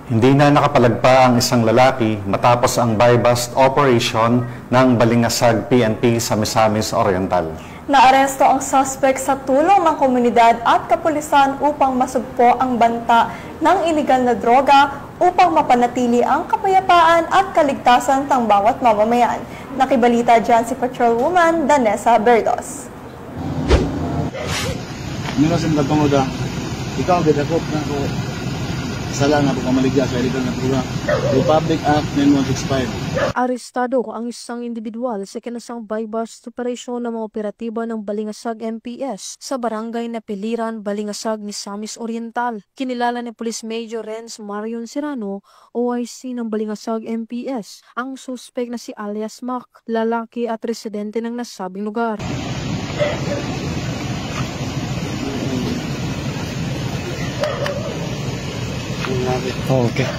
Hindi na nakapalagpa ang isang lalaki matapos ang buy-bust operation ng Balingasag PNP sa Misamis Oriental. Naaresto ang suspect sa tulong ng komunidad at kapulisan upang masugpo ang banta ng iligal na droga upang mapanatili ang kapayapaan at kaligtasan ng bawat mamamayan. Nakibalita dyan si Patrolwoman Danessa Berdos. Minasin ka tungod ikaw ang bidakot na ko sala na pagkamaligya sa illegal na droga. Republic Act 9165. Arestado ang isang individual sa kinasang buy-bust operasyon ng mga operatiba ng Balingasag MPS sa barangay na Piliran, Balingasag, Misamis Oriental. Kinilala ni Police Major Renz Marion Serrano, OIC ng Balingasag MPS, ang suspect na si alias Mac, lalaki at residente ng nasabing lugar. Okay.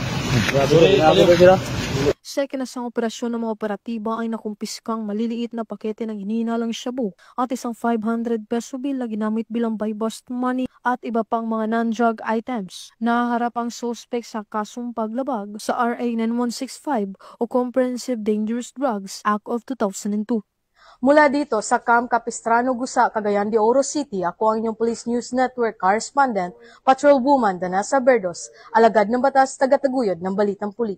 Sa kinasang operasyon ng mga operatiba ay nakumpiskang maliliit na pakete ng hinihinalang shabu at isang 500 peso bill na ginamit bilang buy-bust money at iba pang mga non-drug items. Nahaharap ang suspect sa kasong paglabag sa RA 9165 o Comprehensive Dangerous Drugs Act of 2002. Mula dito sa Camp Capistrano, Gusa, Cagayan de Oro City, ako ang inyong Police News Network correspondent, Patrolwoman Danessa Berdos, alagad ng batas, taga-taguyod ng Balitang Pulis.